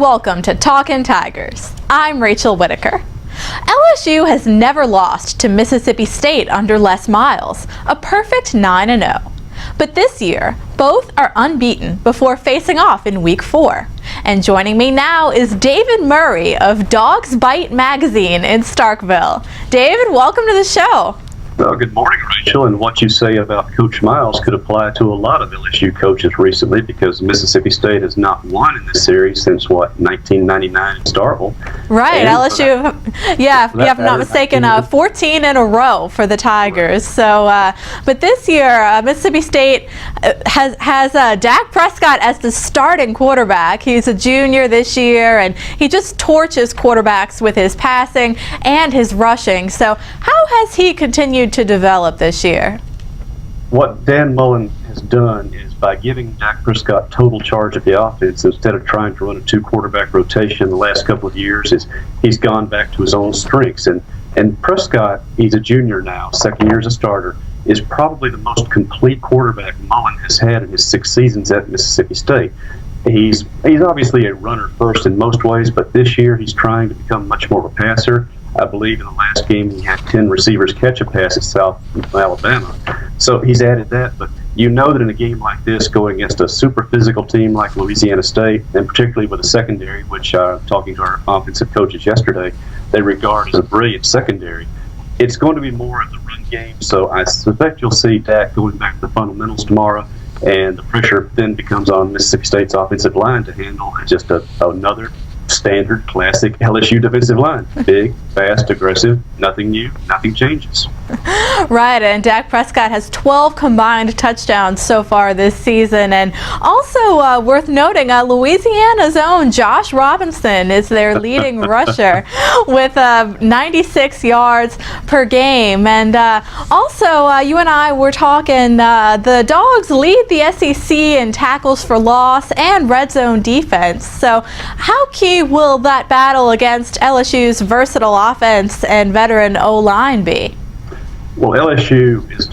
welcome to Talkin Tigers. I'm Rachel Whittaker. LSU has never lost to Mississippi State under Les Miles, a perfect 9-0. But this year, both are unbeaten before facing off in Week 4. And joining me now is David Murray of Dawgs Magazine in Starkville. David, welcome to the show. Well, good morning, Rachel. And what you say about Coach Miles could apply to a lot of LSU coaches recently, because Mississippi State has not won in this series since, 1999 in Starkville. Right, and LSU, if I'm not mistaken, 14 in a row for the Tigers. So, but this year, Mississippi State has Dak Prescott as the starting quarterback. He's a junior this year, and he just torches quarterbacks with his passing and his rushing. So, how has he continued to develop this year? What Dan Mullen has done is, by giving Dak Prescott total charge of the offense instead of trying to run a two-quarterback rotation the last couple of years, he's gone back to his own strengths. And Prescott, he's a junior now, second year as a starter, is probably the most complete quarterback Mullen has had in his 6 seasons at Mississippi State. He's obviously a runner first in most ways, but this year he's trying to become much more of a passer. I believe in the last game he had 10 receivers catch a pass at South Alabama. So he's added that, but you know that in a game like this, going against a super physical team like Louisiana State, and particularly with a secondary, which talking to our offensive coaches yesterday, they regard as a brilliant secondary, it's going to be more of the run game. So I suspect you'll see Dak going back to the fundamentals tomorrow, and the pressure then becomes on Mississippi State's offensive line to handle just another standard classic LSU defensive line. Big, fast, aggressive, nothing new, nothing changes. Right, and Dak Prescott has 12 combined touchdowns so far this season. And also worth noting, Louisiana's own Josh Robinson is their leading rusher with 96 yards per game. And also, you and I were talking, the Dogs lead the SEC in tackles for loss and red zone defense. So how key will that battle against LSU's versatile offense and veteran O-line be? Well, LSU is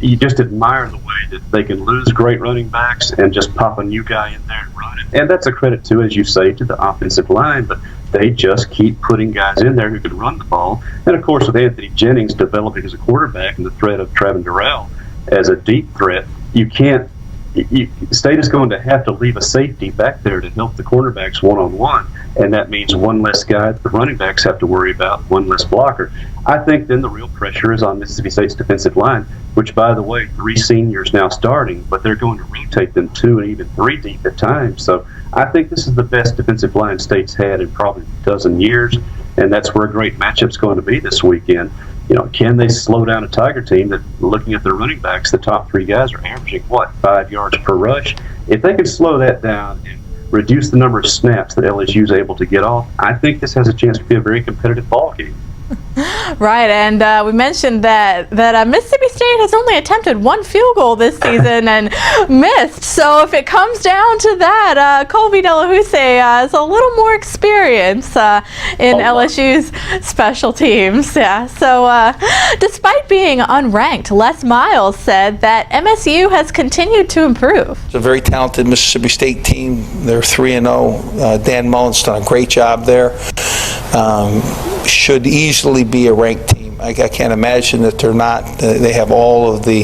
you just admire the way that they can lose great running backs and just pop a new guy in there and run it. And that's a credit to, as you say, to the offensive line, but they just keep putting guys in there who can run the ball. And of course, with Anthony Jennings developing as a quarterback and the threat of Trevin Durrell as a deep threat, State is going to have to leave a safety back there to help the cornerbacks one-on-one, and that means one less guy the running backs have to worry about, one less blocker. I think then the real pressure is on Mississippi State's defensive line, which, by the way, 3 seniors now starting, but they're going to rotate them 2 and even 3 deep at times. So I think this is the best defensive line State's had in probably a dozen years, and that's where a great matchup's going to be this weekend. Can they slow down a Tiger team that, looking at their running backs, the top 3 guys are averaging, 5 yards per rush? If they can slow that down and reduce the number of snaps that LSU is able to get off, I think this has a chance to be a very competitive ball game. Right, and we mentioned that Mississippi State has only attempted 1 field goal this season and missed. So if it comes down to that, Colby Delahousse has a little more experience in LSU's special teams. Yeah. So despite being unranked, Les Miles said that MSU has continued to improve. It's a very talented Mississippi State team. They're 3-0. Dan Mullen's done a great job there. Should easily be a ranked team. I can't imagine that they're not. They have all of the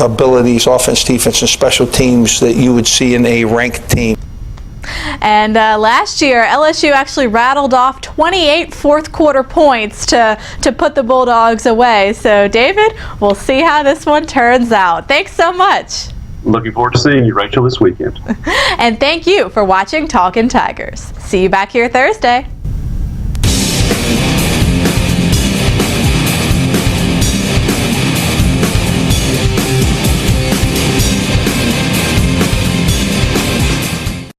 abilities, offense, defense, and special teams that you would see in a ranked team. And last year, LSU actually rattled off 28 fourth-quarter points to put the Bulldogs away. So, David, we'll see how this one turns out. Thanks so much. Looking forward to seeing you, Rachel, this weekend. And thank you for watching Talkin Tigers. See you back here Thursday.